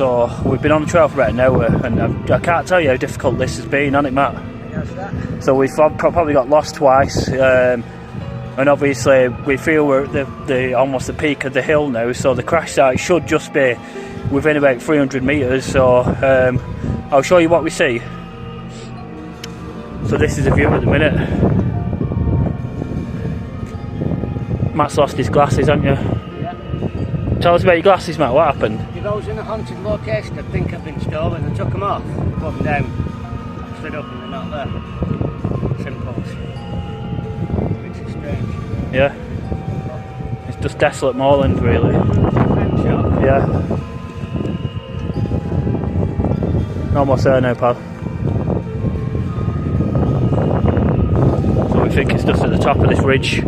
So we've been on the trail for about an hour, and I can't tell you how difficult this has been, hasn't it, Matt? Yes, that. So we've probably got lost twice, and obviously we feel we're at the almost the peak of the hill now, so the crash site should just be within about 300 metres, so I'll show you what we see. So this is the view at the minute. Matt's lost his glasses, haven't you? Yeah. Tell us about your glasses, Matt, what happened? If I was in a haunted location, I think I've been stolen and took them off, put them down, stood up and they're not there. Simple. Which is strange. Yeah. It's just desolate moorland, really. Yeah. Almost there now, pal. So we think it's just at the top of this ridge.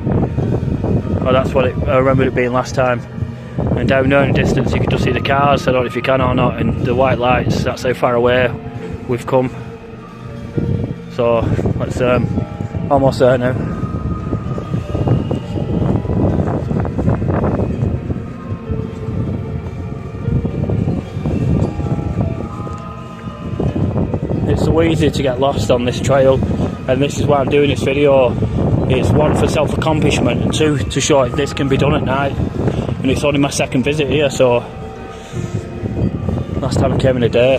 Oh, that's what I remember it being last time. And down there in the distance you can just see the cars. I don't know if you can or not, and the white lights, that's how far away we've come. So let's almost there now. It's so easy to get lost on this trail, and this is why I'm doing this video. It's one for self-accomplishment, and two to show if this can be done at night. And it's only my second visit here, so last time I came in a day.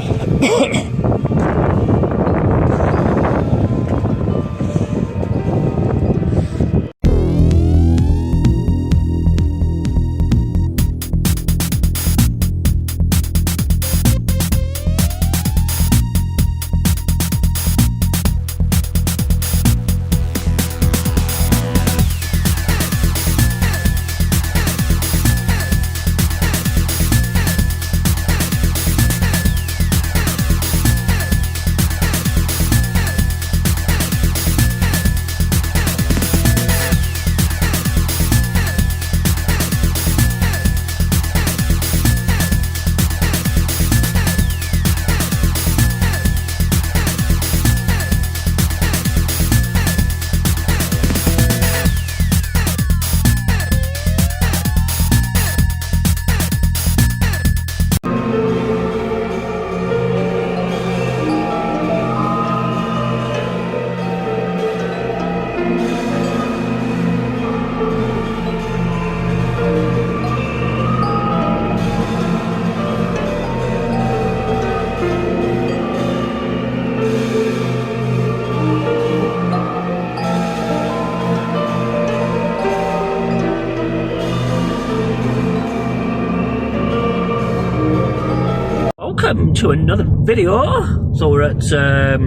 Welcome to another video. So we're at it's a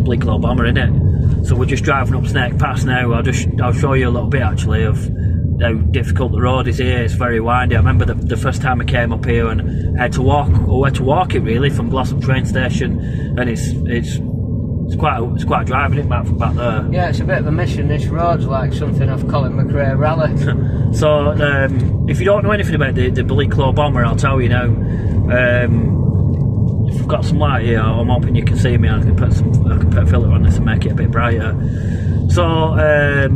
Bleaklow bomber, isn't it? So we're just driving up Snake Pass now. I'll show you a little bit actually of how difficult the road is here. It's very windy. I remember the first time I came up here and had to walk it really from Glossop train station, and it's quite driving it, Matt, from back there. Yeah, it's a bit of a mission. This road's like something off Colin McRae rally. So if you don't know anything about the Bleaklow bomber, I'll tell you now. If I've got some light here, I'm hoping you can see me. I can put a filter on this and make it a bit brighter. So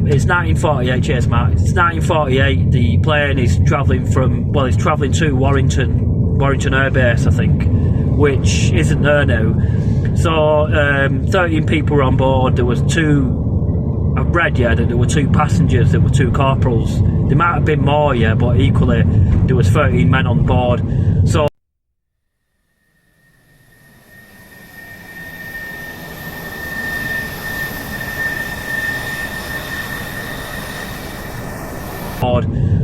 it's 1948, cheers Matt. It's 1948. The plane is travelling from, well, it's travelling to Warrington Air Base, I think, which isn't there now. So 13 people were on board. There was two, I've read, yeah, that there were two passengers, there were two corporals. There might have been more, yeah, but equally there was 13 men on board. So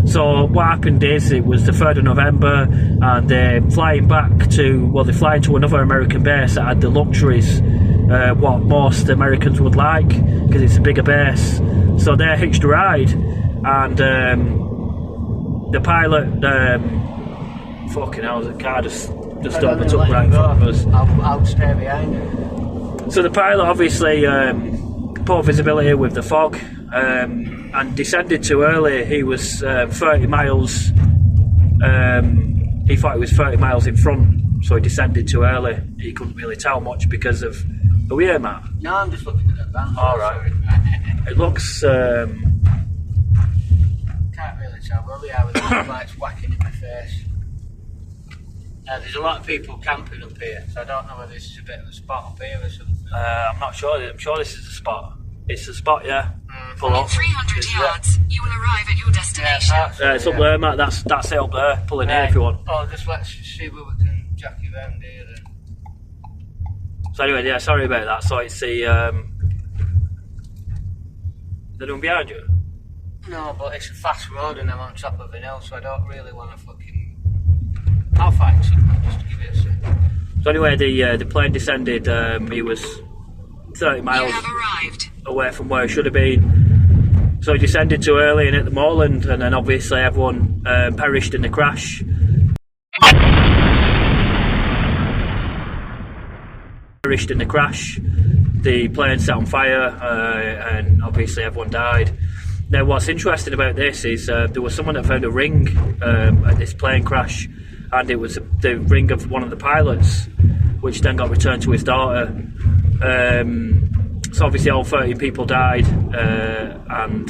So what happened is, it was the 3rd of November and they're flying back to, well, they're flying to another American base that had the luxuries what most Americans would like, because it's a bigger base. So they hitched a ride, and the pilot, fucking hell, the car just opened up right in front of us. I'll stay behind you. So the pilot obviously poor visibility with the fog, and descended too early. He was 30 miles, he thought he was 30 miles in front, so he descended too early. He couldn't really tell much because of, are we here, Matt? No, I'm just looking at the van. Alright. It looks can't really tell, will we? With the lights whacking in my face. There's a lot of people camping up here, so I don't know whether this is a bit of a spot up here or something. I'm not sure. I'm sure this is the spot. It's the spot, yeah. Pull In up. 300 yards, you will arrive at your destination. Yeah, It's up there, Matt. That's it up there. Pull in here if you want. Oh, just let's see where we can jack you around here then. So anyway, yeah, sorry about that. So it's the one behind you. No, but it's a fast road and I'm on top of an hill, so I don't really want to fucking... I'll find something just to give it a second. So anyway, the plane descended. He was 30 miles You have arrived. away from where he should have been. So he descended too early and hit the Moorland, and then obviously everyone perished in the crash. The plane set on fire, and obviously everyone died. Now, what's interesting about this is there was someone that found a ring at this plane crash, and it was the ring of one of the pilots, which then got returned to his daughter. So obviously all 30 people died, and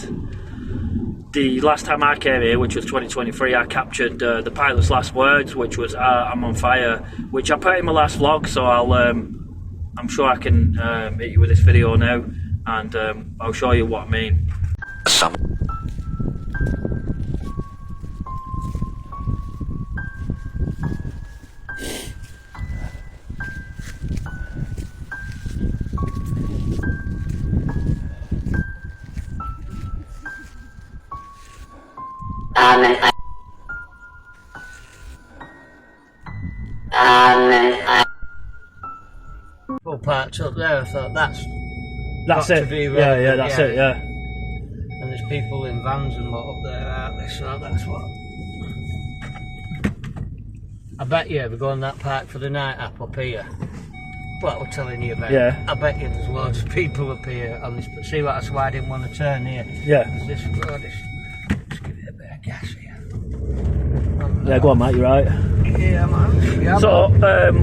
the last time I came here, which was 2023, I captured the pilot's last words, which was "I'm on fire," which I put in my last vlog. So I'm sure I can hit you with this video now, and I'll show you what I mean. Full parked up there, I thought that's That's got it. to be Yeah, right, yeah, that's it. Yeah. And there's people in vans and what up there, aren't there? So that's what. I bet you we're going that park for the night up here. What we're telling you about. Yeah. I bet you there's loads of people up here on this. See, that's why I didn't want to turn here. Yeah. Because this road is. Just give it a bit of gas here. Yeah, go on, Matt. You're right. Yeah, man. Yeah, So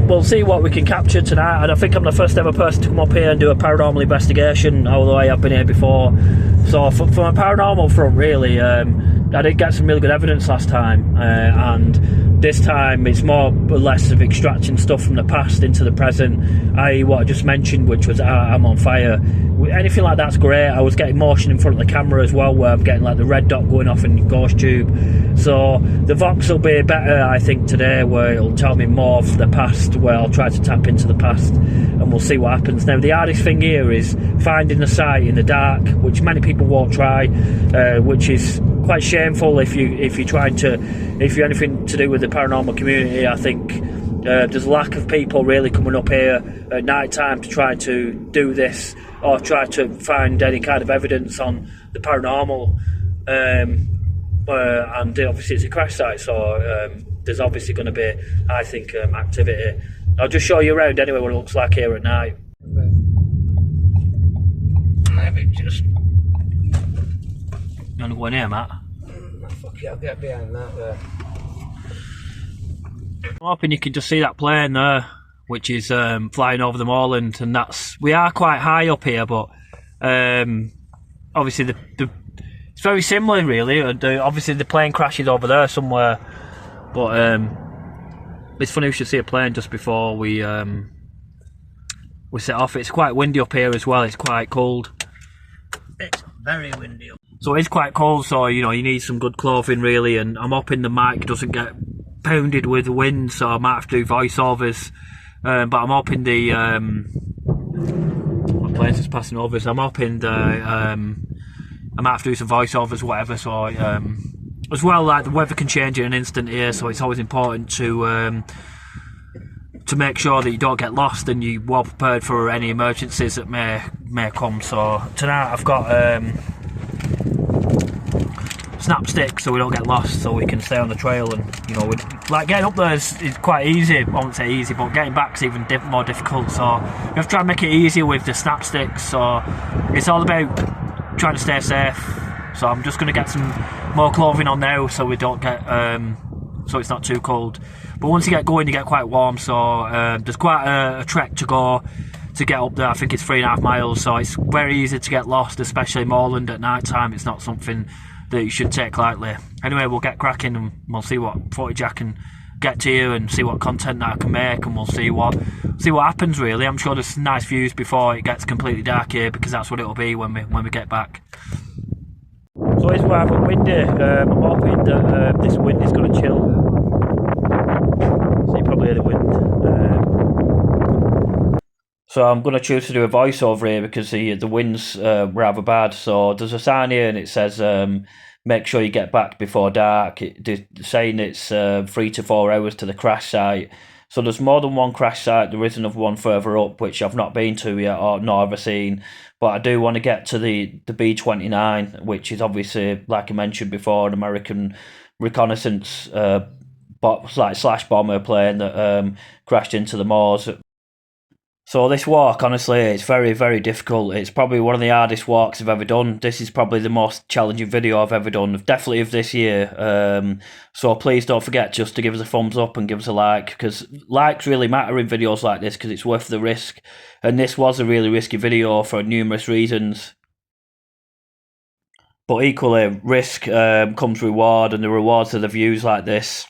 we'll see what we can capture tonight, and I think I'm the first ever person to come up here and do a paranormal investigation, although I have been here before. So from a paranormal front, really, I did get some really good evidence last time, and this time it's more or less of extracting stuff from the past into the present, i.e. what I just mentioned, which was I'm on fire. Anything like that's great. I was getting motion in front of the camera as well, where I'm getting like the red dot going off in the ghost tube. So the Vox will be better, I think, today, where it'll tell me more of the past, where I'll try to tap into the past, and we'll see what happens. Now, the hardest thing here is finding the site in the dark, which many people won't try, which is quite shameful if you're anything to do with the paranormal community. I think there's a lack of people really coming up here at night time to try to do this or try to find any kind of evidence on the paranormal. And obviously it's a crash site, so there's obviously going to be, I think, activity. I'll just show you around anyway what it looks like here at night. maybe just. You want to go in here, Matt? Fuck it, I'll get behind that there. I'm hoping you can just see that plane there, which is flying over the Moorland, and we are quite high up here, but obviously it's very similar really. Obviously the plane crashes over there somewhere, but it's funny we should see a plane just before we set off. It's quite windy up here as well. It's quite cold. It's very windy up. So it's quite cold, so you need some good clothing really, and I'm hoping the mic doesn't get pounded with the wind, so I might have to do voiceovers, but I'm hoping my plane's just passing over, so I'm hoping I might have to do some voiceovers, whatever. So as well, like the weather can change in an instant here, so it's always important to make sure that you don't get lost and you're well prepared for any emergencies that may come. So tonight I've got snap sticks so we don't get lost, so we can stay on the trail, and like getting up there is quite easy. I won't say easy, but getting back is even more difficult, so we have to try and make it easier with the snap sticks. So it's all about trying to stay safe. So I'm just going to get some more clothing on now so we don't get so it's not too cold, but once you get going you get quite warm. So there's quite a trek to go to get up there. I think it's 3.5 miles, so it's very easy to get lost, especially Moorland at night time. It's not something that you should take lightly. Anyway, we'll get cracking and we'll see what footage I can get to you and see what content that I can make, and we'll see what happens. Really, I'm sure there's nice views before it gets completely dark here, because that's what it'll be when we get back. So it's rather windy. I'm hoping that this wind is going to chill. So you probably hear the wind. So I'm going to choose to do a voiceover here because the wind's rather bad. So there's a sign here and it says make sure you get back before dark. They're saying it's 3 to 4 hours to the crash site. So there's more than one crash site. There is another one further up, which I've not been to yet or not ever seen. But I do want to get to the B-29, which is obviously, like I mentioned before, an American reconnaissance slash bomber plane that crashed into the moors. So this walk, honestly, it's very, very difficult. It's probably one of the hardest walks I've ever done. This is probably the most challenging video I've ever done, definitely of this year. So please don't forget just to give us a thumbs up and give us a like, because likes really matter in videos like this, because it's worth the risk. And this was a really risky video for numerous reasons. But equally, risk comes reward, and the rewards are the views like this,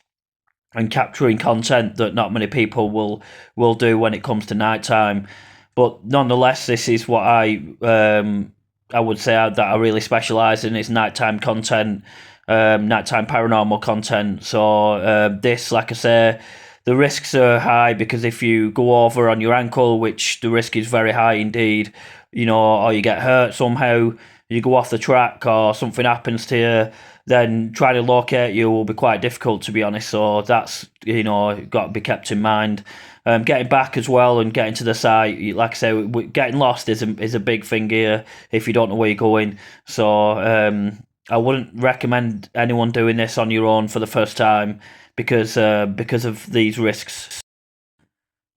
and capturing content that not many people will do when it comes to nighttime. But nonetheless, this is what I would say that I really specialise in, is nighttime content, nighttime paranormal content. So this, like I say, the risks are high, because if you go over on your ankle, which the risk is very high indeed, you know, or you get hurt somehow, you go off the track or something happens to you, then trying to locate you will be quite difficult, to be honest. So that's, you know, got to be kept in mind. Getting back as well and getting to the site, like I say, getting lost is a big thing here if you don't know where you're going. So I wouldn't recommend anyone doing this on your own for the first time, because of these risks.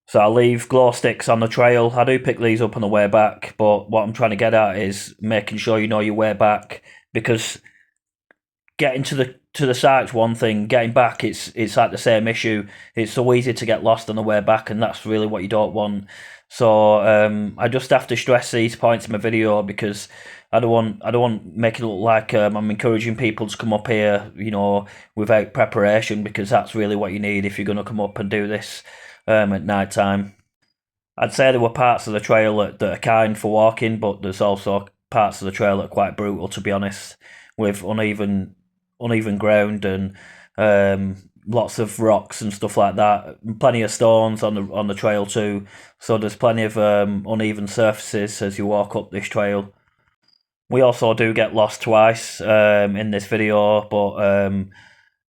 So I leave glow sticks on the trail. I do pick these up on the way back, but what I'm trying to get at is making sure you know your way back, because getting to the site's one thing, getting back it's like the same issue. It's so easy to get lost on the way back, and that's really what you don't want. So I just have to stress these points in my video, because I don't want make it look like I'm encouraging people to come up here, you know, without preparation, because that's really what you need if you're going to come up and do this at night time. I'd say there were parts of the trail that are kind for walking, but there's also parts of the trail that are quite brutal, to be honest, with uneven ground and lots of rocks and stuff like that. Plenty of stones on the trail too. So there's plenty of uneven surfaces as you walk up this trail. We also do get lost twice in this video, but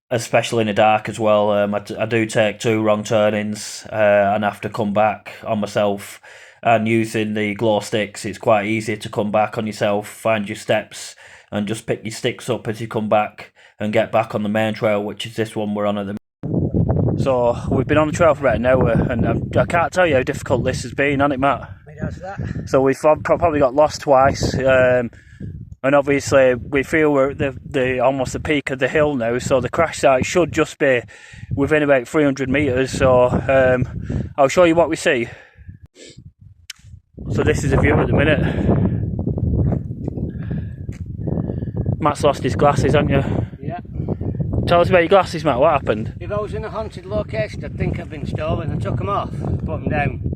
especially in the dark as well. I do take 2 wrong turnings and have to come back on myself. And using the glow sticks, it's quite easy to come back on yourself, find your steps, and just pick your sticks up as you come back and get back on the main trail, which is this one we're on at the minute. So we've been on the trail for about an hour, and I can't tell you how difficult this has been, hasn't it, Matt? It does that. So we've probably got lost twice, and obviously we feel we're at the almost the peak of the hill now, so the crash site should just be within about 300 metres. So I'll show you what we see. So this is a view at the minute. Matt's lost his glasses, haven't you? Yeah. Tell us about your glasses, Matt. What happened? If I was in a haunted location, I'd think I've been stolen. I took them off, put them down,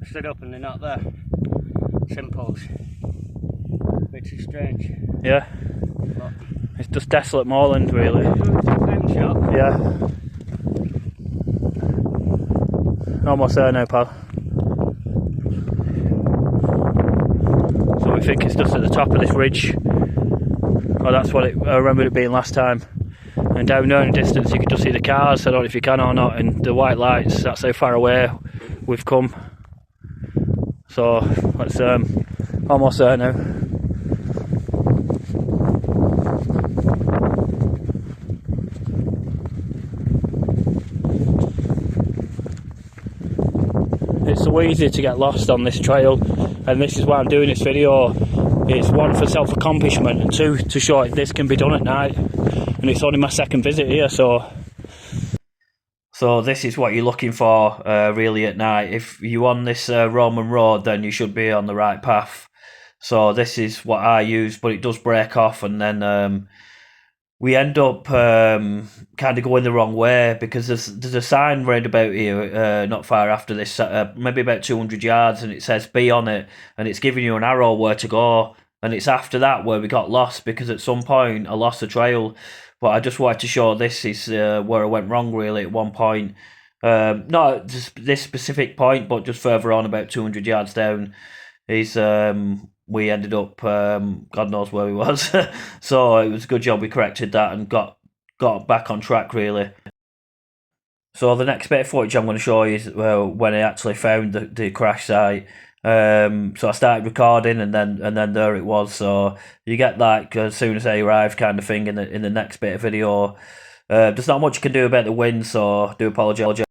I stood up and they're not there. Simples. Which is strange. Yeah. But it's just desolate moorland, really. Shop. Yeah. Almost there now, pal. So we think it's just at the top of this ridge. Oh, that's what I remember it being last time. And down there in the distance you can just see the cars. I don't know if you can or not, and the white lights, that's how far away we've come. So let's almost there now. It's so easy to get lost on this trail, and this is why I'm doing this video. It's 1 for self-accomplishment, and 2 to show this can be done at night. And it's only my second visit here, so this is what you're looking for really at night. If you're on this Roman road, then you should be on the right path. So this is what I use, but it does break off, and then we end up kind of going the wrong way because there's a sign round about here, not far after this, maybe about 200 yards, and it says "Be on it," and it's giving you an arrow where to go. And it's after that where we got lost because at some point I lost the trail. But I just wanted to show this is where I went wrong really at one point. Not at this specific point, but just further on, about 200 yards down, is we ended up God knows where we was. So it was a good job we corrected that and got back on track really. So the next bit of footage I'm going to show you is when I actually found the crash site. So I started recording and then there it was. So you get like as soon as I arrived kind of thing in the next bit of video. There's not much you can do about the wind, so I do apologise.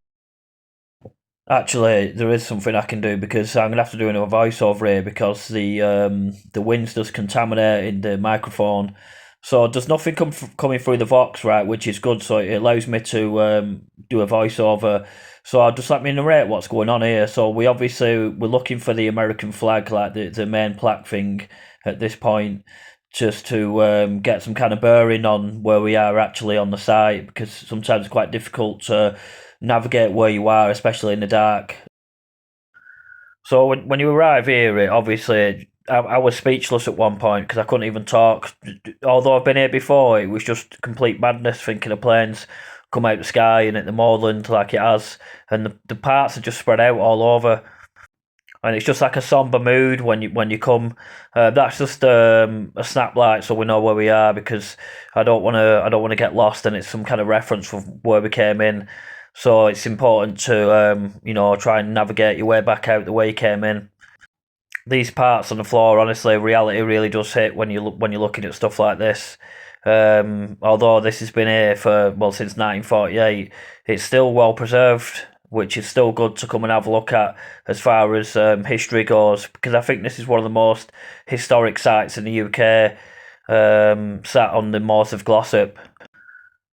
Actually, there is something I can do because I'm gonna have to do another voiceover here because the wind's just contaminating the microphone. So there's nothing coming through the Vox, right, which is good. So it allows me to do a voiceover. So I'll just let me narrate what's going on here. So we're looking for the American flag, like the main plaque thing at this point, just to get some kind of bearing on where we are actually on the site because sometimes it's quite difficult to navigate where you are, especially in the dark. So when you arrive here, obviously I was speechless at one point because I couldn't even talk. Although I've been here before, it was just complete madness thinking of planes come out the sky and at the Moorland like it has, and the parts are just spread out all over. And it's just like a somber mood when you come. That's just a snap light, so we know where we are because I don't want to get lost, and it's some kind of reference from where we came in. So it's important to try and navigate your way back out the way you came in. These parts on the floor, honestly, reality really does hit when you're looking at stuff like this. Although this has been here since 1948, it's still well preserved, which is still good to come and have a look at as far as history goes, because I think this is one of the most historic sites in the UK, sat on the Moors of Glossop.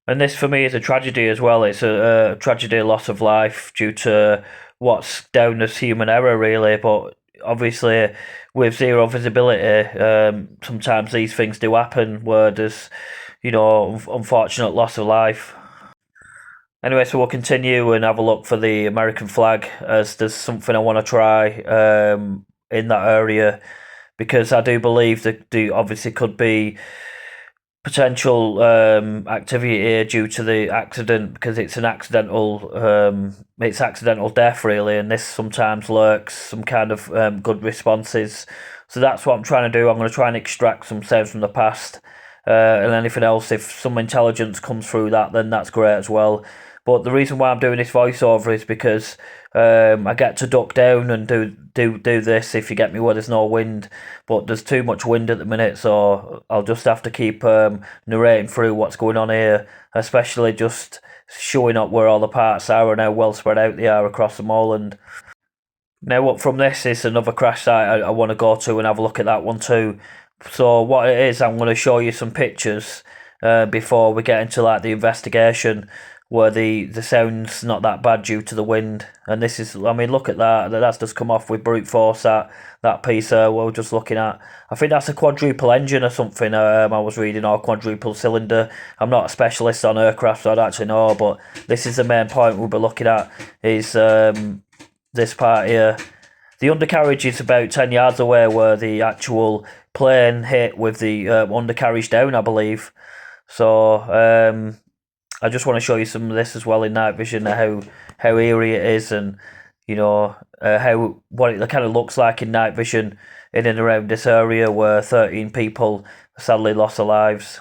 And this for me is a tragedy as well. It's a tragedy, loss of life due to what's down as human error, really. But obviously, with zero visibility, sometimes these things do happen where there's, unfortunate loss of life. Anyway, so we'll continue and have a look for the American flag as there's something I want to try in that area because I do believe that there obviously could be potential activity here due to the accident because it's an accidental death really, and this sometimes lurks some kind of good responses. So that's what I'm trying to do. I'm going to try and extract some sounds from the past and anything else. If some intelligence comes through that, then that's great as well. But the reason why I'm doing this voiceover is because I get to duck down and do this if you get me where there's no wind. But there's too much wind at the minute, so I'll just have to keep narrating through what's going on here, especially just showing up where all the parts are and how well spread out they are across the Moorland. Now, up from this is another crash site I want to go to and have a look at that one too. So what it is, I'm going to show you some pictures before we get into like the investigation, where the sound's not that bad due to the wind. And this is, I mean, look at that. That's just come off with brute force, that piece we're just looking at. I think that's a quadruple engine or something I was reading, or quadruple cylinder. I'm not a specialist on aircraft, so I don't actually know, but this is the main point we'll be looking at, is this part here. The undercarriage is about 10 yards away where the actual plane hit with the undercarriage down, I believe. So I just want to show you some of this as well in night vision, how eerie it is, and what it kind of looks like in night vision in and around this area where 13 people sadly lost their lives.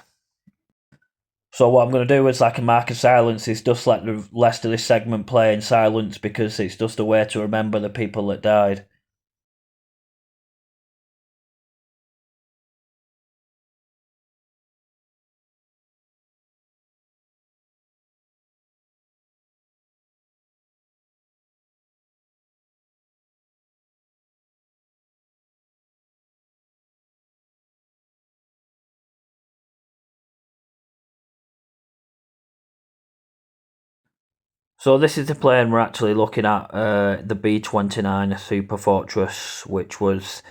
So what I'm going to do is like a mark of silence is just let the rest of this segment play in silence because it's just a way to remember the people that died. So this is the plane we're actually looking at, the B-29 Superfortress, which was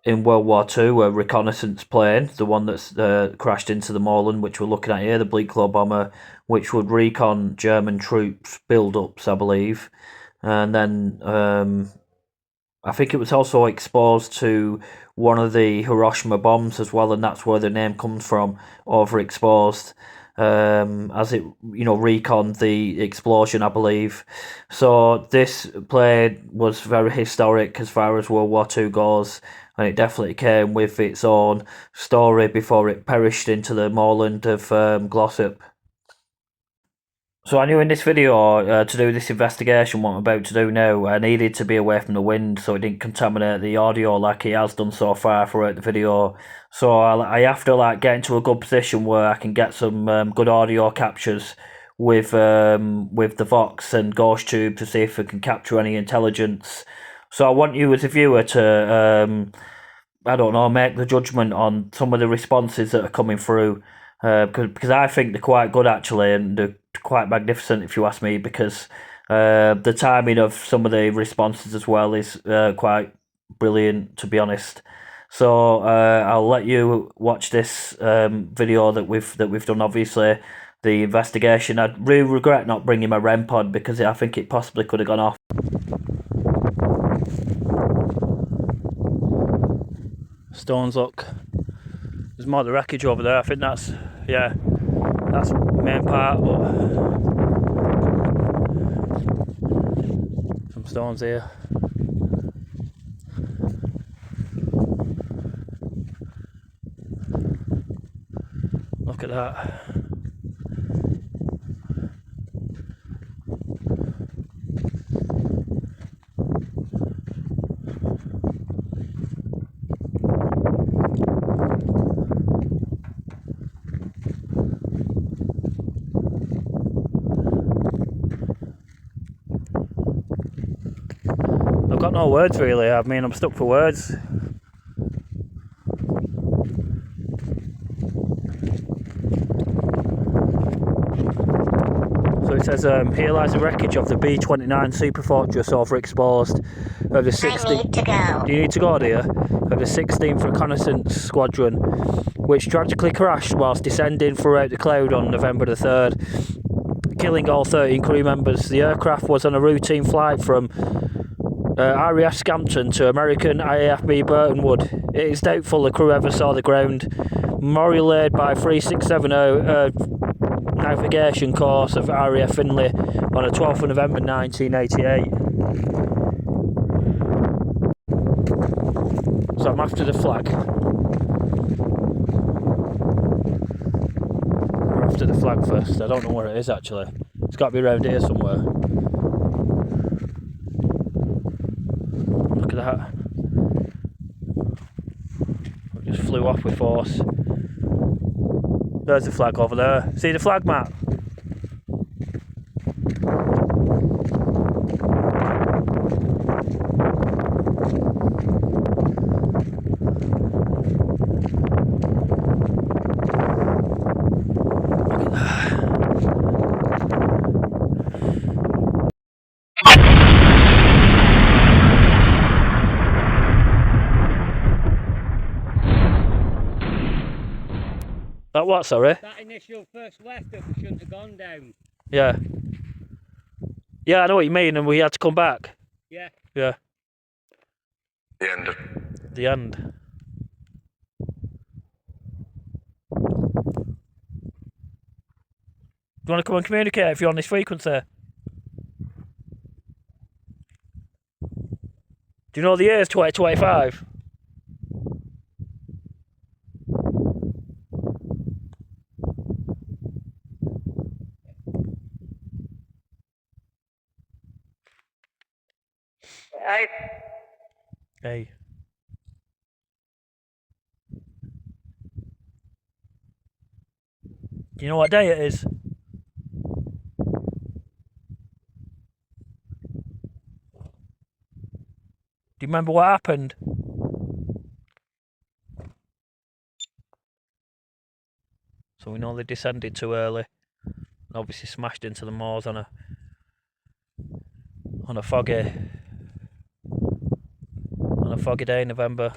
in World War Two, a reconnaissance plane, the one that's crashed into the Moorland, which we're looking at here, the Bleaklow bomber, which would recon German troops build-ups, I believe. And then I think it was also exposed to one of the Hiroshima bombs as well, and that's where the name comes from, Overexposed. As it, reconned the explosion, I believe. So this plane was very historic as far as World War Two goes, and it definitely came with its own story before it perished into the moorland of Glossop. So I knew in this video, to do this investigation, what I'm about to do now, I needed to be away from the wind so it didn't contaminate the audio like it has done so far throughout the video. So I have to get into a good position where I can get some good audio captures with the Vox and Ghost Tube to see if we can capture any intelligence. So I want you as a viewer to, make the judgment on some of the responses that are coming through. Because I think they're quite good actually, and they're quite magnificent if you ask me, because the timing of some of the responses as well is quite brilliant, to be honest. So I'll let you watch this video that we've done, obviously, the investigation. I really regret not bringing my REM pod because I think it possibly could have gone off. Stones, look. There's more of the wreckage over there. I think that's the main part, but some stones here. Look at that. I've got no words really. I mean, I'm stuck for words. So it says, here lies the wreckage of the B-29 Superfortress overexposed of the 16th. I need to go. Do you need to go, dear? Of the 16th Reconnaissance Squadron, which tragically crashed whilst descending throughout the cloud on November the 3rd, killing all 13 crew members. The aircraft was on a routine flight from RAF Scampton to American IAFB Burtonwood. It is doubtful the crew ever saw the ground. Memorial laid by 3670 navigation course of RAF Finley on the 12th of November 1988. So I'm after the flag. We're after the flag first. I don't know where it is actually. It's got to be around here somewhere. Look at that. It just flew off with force. There's the flag over there. See the flag, Matt? That what, sorry? That initial first left that we shouldn't have gone down. Yeah. Yeah, I know what you mean, and we had to come back. Yeah. Yeah. The end. The end. Do you want to come and communicate if you're on this frequency? Do you know the year is 2025? Hey. Do you know what day it is? Do you remember what happened? So we know they descended too early. And obviously smashed into the moors on a foggy day in November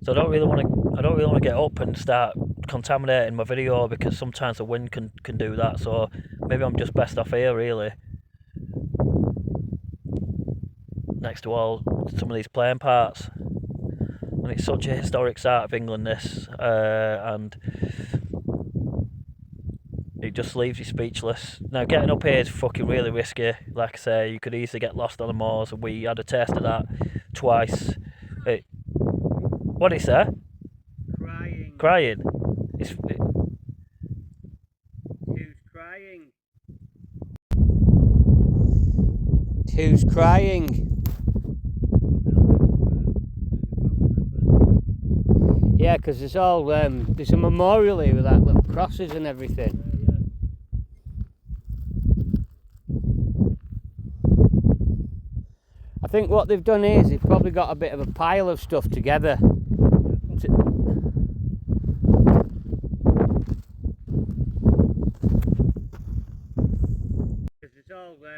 So I don't really want to get up and start contaminating my video, because sometimes the wind can do that. So maybe I'm just best off here, really, next to some of these plane parts. And it's such a historic site of England, this, and it just leaves you speechless. Now, getting up here is fucking really risky. Like I say, you could easily get lost on the moors, and we had a taste of that twice. What did he say? Crying. Who's crying? Who's crying? Yeah, because there's a memorial here with like little crosses and everything. I think what they've done is they've probably got a bit of a pile of stuff together. There's a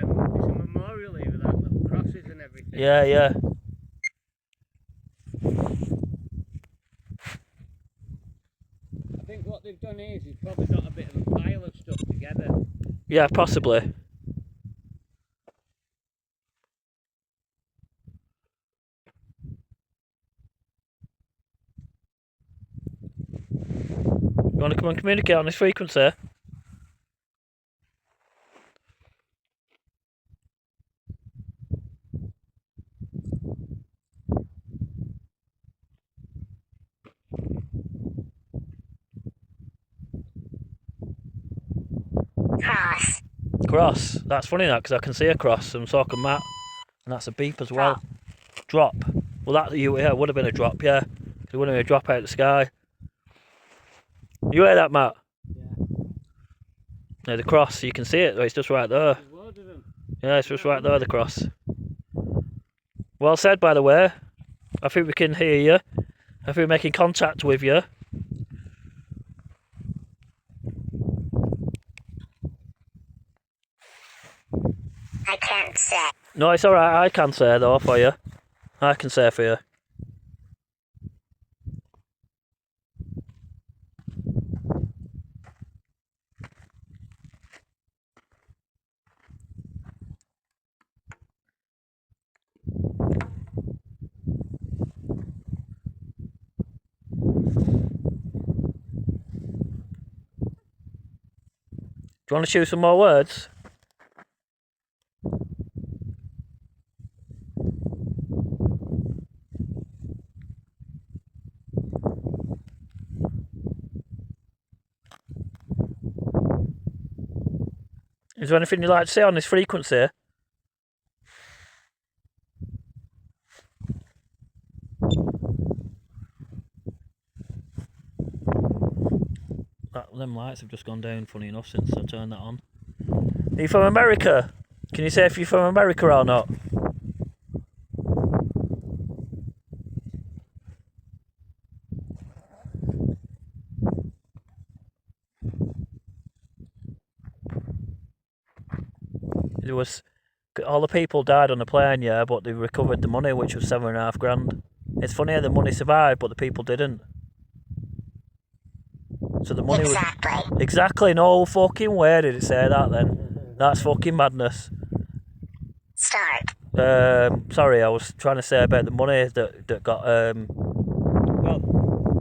memorial here with like little crosses and everything. Yeah. I think what they've done is they've probably got a bit of a pile of stuff together. Yeah, possibly. You want to come and communicate on this frequency? Cross. That's funny, that, because I can see a cross, and so can Matt, and that's a beep as well. Drop. Well, that would have been a drop, yeah. It would have been a drop out of the sky. You hear that, Matt? Yeah, the cross. You can see it. It's just right there. There's loads of them. Yeah, it's just right there, the cross. Well said, by the way. I think we can hear you. I think we're making contact with you. I can't say. No, it's alright. I can say, though, for you. I can say for you. Do you want to choose some more words? Is there anything you'd like to say on this frequency? Them lights have just gone down, funny enough, since I turned that on. Are you from America? Can you say if you're from America or not? There was, all the people died on the plane, yeah, but they recovered the money, which was $7.5 grand. It's funny how the money survived, but the people didn't. So the money was... Exactly, no fucking way did it say that then. That's fucking madness. Start. Sorry, I was trying to say about the money that got... Well,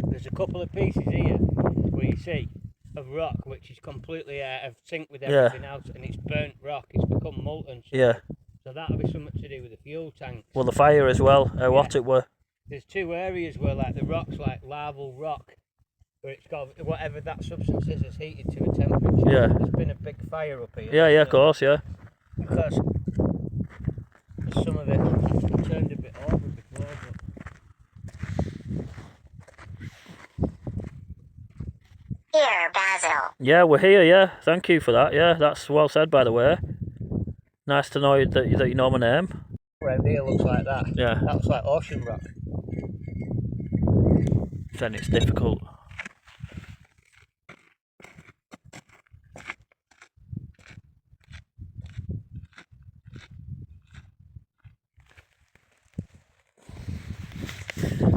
there's a couple of pieces here where you see of rock which is completely out of sync with everything else, and it's burnt rock, it's become molten. So that'll be something to do with the fuel tanks. Well, the fire as well, what it were. There's two areas where like the rock's like larval rock, where it's got whatever that substance is heated to a temperature. Yeah. There's been a big fire up here. Yeah, of course, yeah. Because some of it turned a bit over before, but... Here, Basil. Yeah, we're here, yeah. Thank you for that, yeah. That's well said, by the way. Nice to know that you know my name. Around here looks like that. Yeah. That looks like ocean rock. Then it's difficult.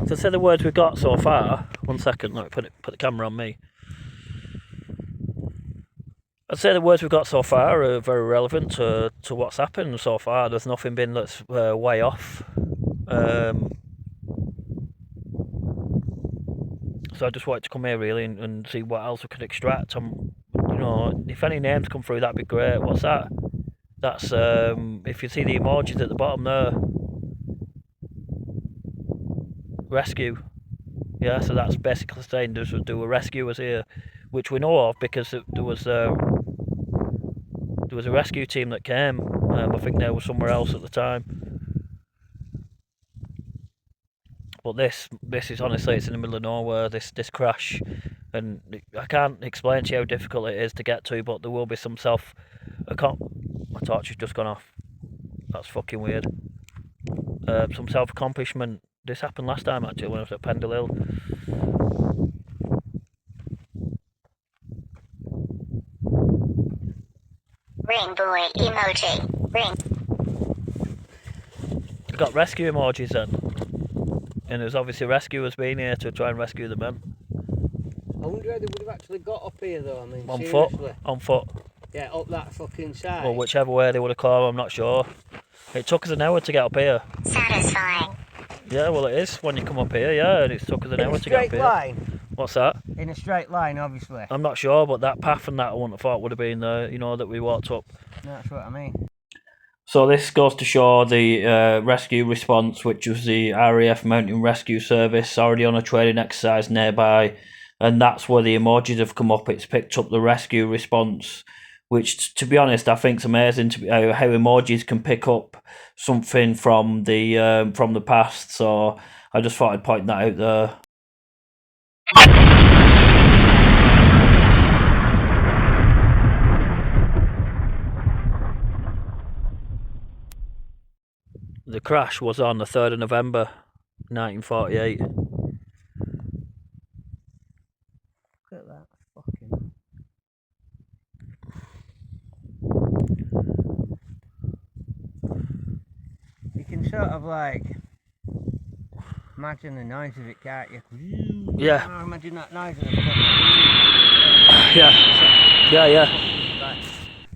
To say the words we've got so far. 1 second, let me put the camera on me. I'd say the words we've got so far are very relevant to what's happened so far. There's nothing been that's way off. So I just wanted to come here really and see what else we could extract. If any names come through, that'd be great. What's that? That's if you see the emojis at the bottom there. Rescue. Yeah, so that's basically saying there were rescuers here, which we know of because there was a rescue team that came. I think they were somewhere else at the time. But this is honestly, it's in the middle of nowhere. This crash, and I can't explain to you how difficult it is to get to. But there will be some my torch has just gone off. That's fucking weird. Some self-accomplishment. This happened last time actually when I was at Pendle Hill. Ring boy emoji. Ring. I got rescue emojis then. And there's obviously rescuers being here to try and rescue the men. I wonder how they would have actually got up here though, I mean, On seriously. foot. Yeah, up that fucking side. Well, whichever way they would have come, I'm not sure. It took us an hour to get up here. Satisfying. Yeah, well it is when you come up here, yeah, and it took us an hour to get up here. In a straight line? What's that? In a straight line, obviously. I'm not sure, but that path and that I wouldn't have thought would have been there, that we walked up. That's what I mean. So this goes to show the rescue response, which was the RAF Mountain Rescue Service, already on a training exercise nearby, and that's where the emojis have come up. It's picked up the rescue response, which, to be honest, I think is amazing how emojis can pick up something from the past. So I just thought I'd point that out there. The crash was on the 3rd of November, 1948. Look at that fucking... You can sort of like imagine the noise of it, can't you? Yeah. Oh, imagine that noise of it. Yeah. Like,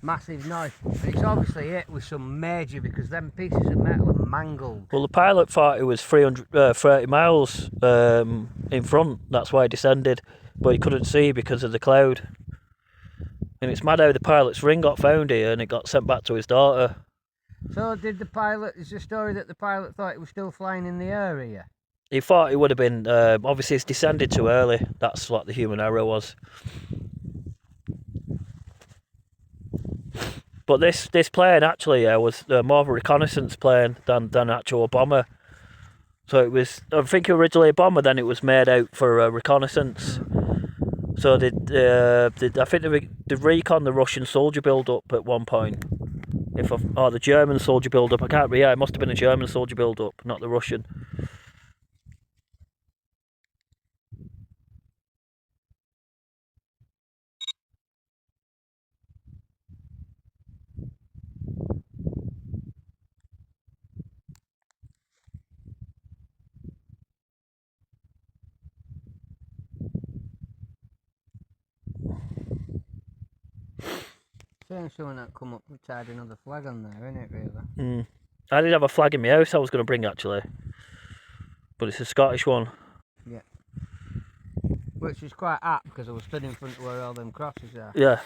massive noise. But it's obviously hit with some major because them pieces of metal are mangled. Well, the pilot thought it was 30 miles in front. That's why he descended, but he couldn't see because of the cloud. And it's mad how the pilot's ring got found here and it got sent back to his daughter. So did the pilot, is the story that the pilot thought it was still flying in the area? He thought it would have been, obviously it's descended too early. That's what the human error was. But this plane actually was more of a reconnaissance plane than actual bomber. So it was, I think originally a bomber, then it was made out for reconnaissance. So I think they recon the Russian soldier build-up at one point. Or the German soldier build-up. I can't remember. Yeah, it must have been a German soldier build-up, not the Russian. Someone that come up and tied another flag on there, isn't it, really? I did have a flag in my house I was going to bring actually, but it's a Scottish one. Yeah. Which is quite apt because I was stood in front of where all them crosses are. Yeah.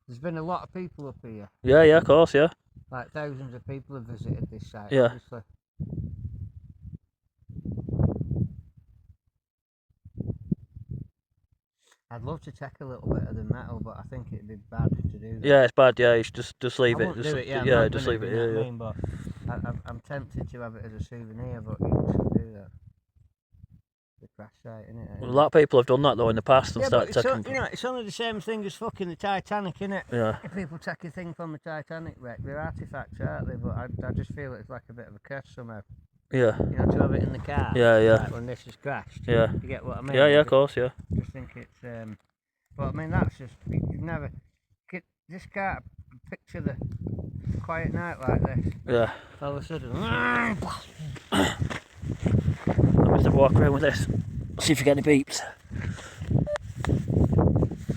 There's been a lot of people up here. Yeah, of course, yeah. Like thousands of people have visited this site, yeah. Obviously. I'd love to take a little bit of the metal, but I think it'd be bad to do that. Yeah, it's bad. Yeah, you should just leave I it. won't Just, do it, yeah, yeah, just leave it here. Yeah. But I'm tempted to have it as a souvenir, but you shouldn't do that. The crash site, innit? Well, a lot of people have done that though in the past and yeah, started but taking. it's only the same thing as fucking the Titanic, innit? Yeah. If people take a thing from the Titanic wreck, they're artifacts, aren't they? But I just feel it's like a bit of a curse somehow. Yeah. You know, to have it in the car. Yeah. Like when this has crashed. Yeah. You get what I mean? Yeah, of course, yeah. I just think it's. But I mean, that's just you've never. This car picture the quiet night like this. Yeah. All of a sudden. Let me just walk around with this. See if you get any beeps.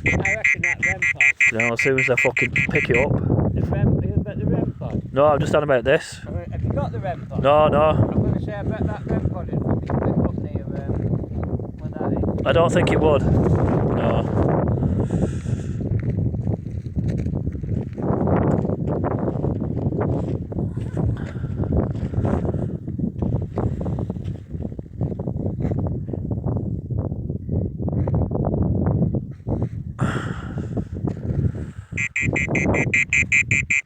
I reckon that REM pod. No, as soon as I fucking pick it up. The REM, you bet the REM pod? No, I'm just on about this. Have you got the REM pod? No, no. I'm going to say I bet that REM pod is fucking pick up near where that is. I don't think it would. No.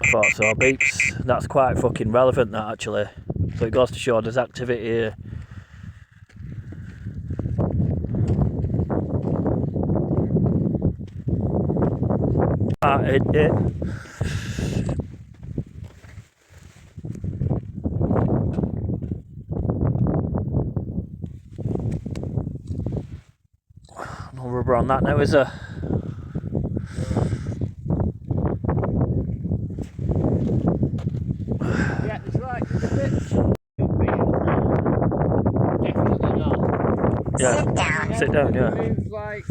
I thought so. Beeps. That's quite fucking relevant, that actually. So it goes to show there's activity here. It. No rubber on that now, is there? Yeah, there's like a bit. Definitely not. Yeah. Sit down. Sit down, yeah. Removes like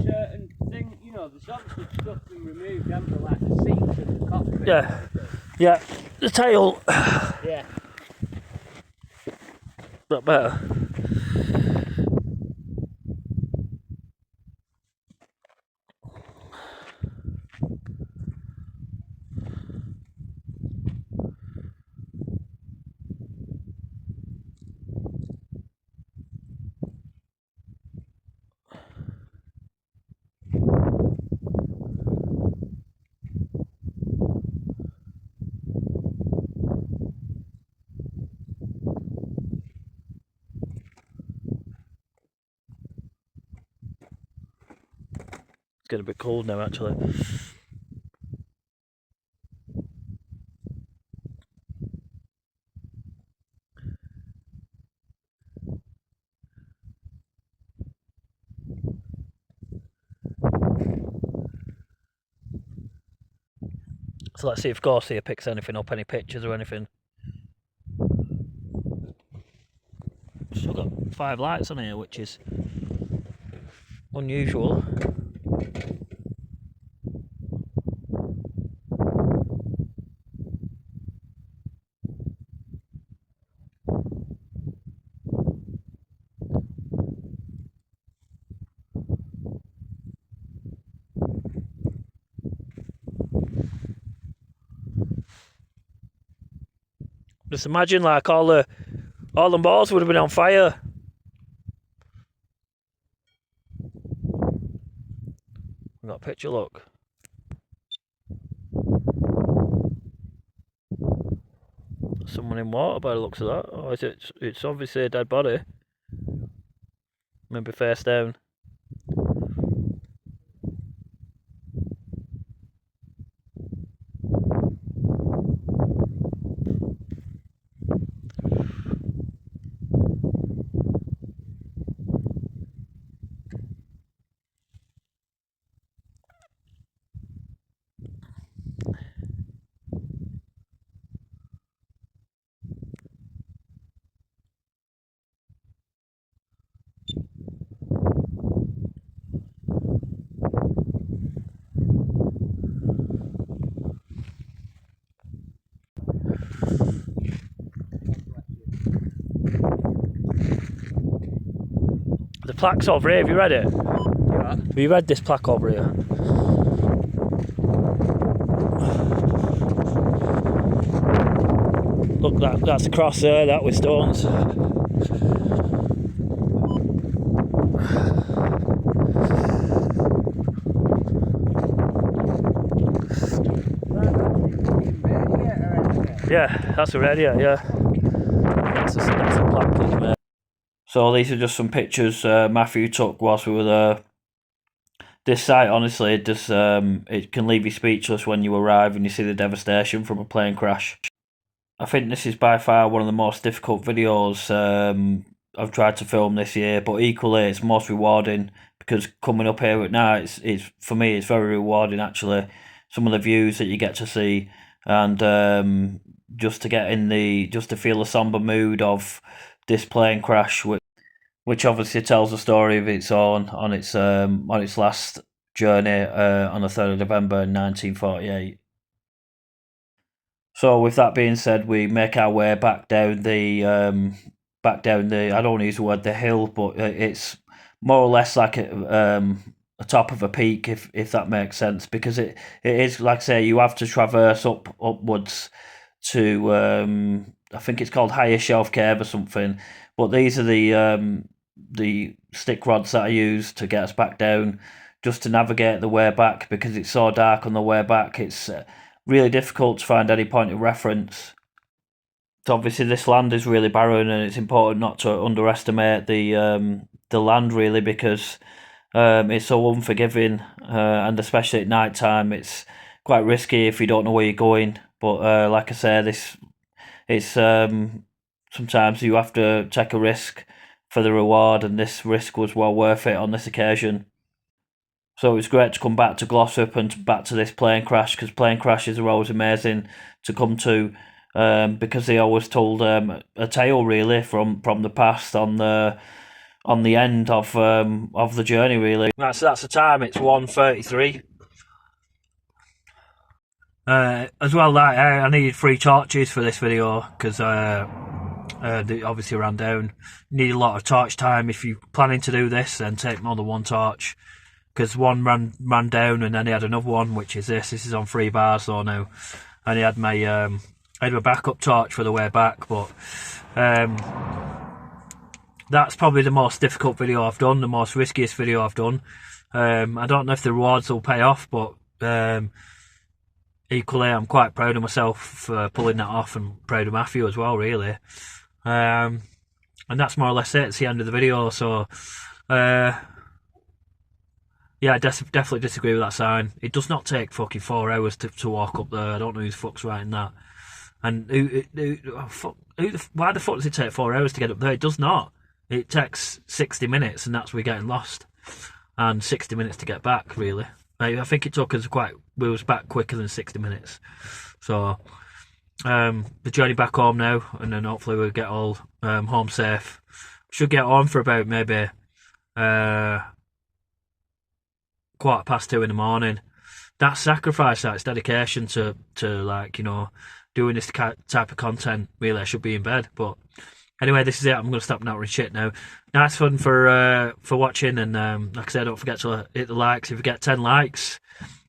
certain things, you know, there's obviously stuff been removed, haven't there, like the seats and the cockpit. Yeah. Yeah. The tail. Yeah. Not better. It's getting a bit cold now, actually. So let's see if Garcia picks anything up, any pictures or anything. Still got 5 lights on here, which is unusual. Just imagine like all the balls would have been on fire. I've got a picture, look. Someone in water by the looks of that. Oh, is it? It's obviously a dead body. Maybe face down. The plaque's over here, have you read it? Yeah. Have you read this plaque over here? Look, that's a cross there, that with stones. Yeah, that's a radiator, yeah. That's a plaque he's made. So these are just some pictures Matthew took whilst we were there. This site, honestly, just it can leave you speechless when you arrive and you see the devastation from a plane crash. I think this is by far one of the most difficult videos I've tried to film this year, but equally it's most rewarding because coming up here at night, it's for me it's very rewarding actually, some of the views that you get to see, and just to get in just to feel the somber mood of this plane crash, which obviously tells a story of its own on its last journey on the 3rd of November 1948. So with that being said, we make our way back down the I don't want to use the word the hill, but it's more or less like a top of a peak, if that makes sense, because it is, like I say, you have to traverse upwards to I think it's called Higher Shelf Cave or something. But these are the stick rods that I use to get us back down, just to navigate the way back, because it's so dark on the way back. It's really difficult to find any point of reference. So obviously this land is really barren, and it's important not to underestimate the land, really, because it's so unforgiving, and especially at night time, it's quite risky if you don't know where you're going. But like I say, it's sometimes you have to take a risk for the reward, and this risk was well worth it on this occasion. So it was great to come back to Glossop and back to this plane crash, because plane crashes are always amazing to come to, because they always told a tale, really, from the past on the end of the journey, really. That's the time. It's 1:33. As well, I needed 3 torches for this video, because they obviously ran down. You need a lot of torch time if you're planning to do this, then take more than 1 torch, because one ran down, and then he had another one, which is this. This is on 3 bars though now, and he had my backup torch for the way back. But that's probably the most difficult video I've done, the most riskiest video I've done. I don't know if the rewards will pay off, but equally I'm quite proud of myself for pulling that off, and proud of Matthew as well, really. And that's more or less it. It's the end of the video. So yeah, I definitely disagree with that sign. It does not take fucking 4 hours to walk up there. I don't know who the fuck's writing that. And why the fuck does it take 4 hours to get up there? It does not. It takes 60 minutes, and that's we're getting lost. And 60 minutes to get back, really. I think it took us we was back quicker than 60 minutes. So the journey back home now, and then hopefully we'll get all home safe. Should get home for about maybe 2:15 in the morning. That's sacrifice, that's dedication to like, you know, doing this type of content. Really, I should be in bed. But anyway, this is it. I'm going to stop nattering shit now. Nice fun for watching, and like I said, don't forget to hit the likes. If you get 10 likes,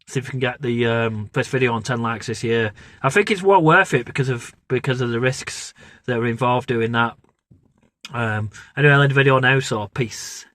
see if we can get the first video on 10 likes this year. I think it's well worth it because of the risks that are involved doing that. Anyway, I'll end the video now, so peace.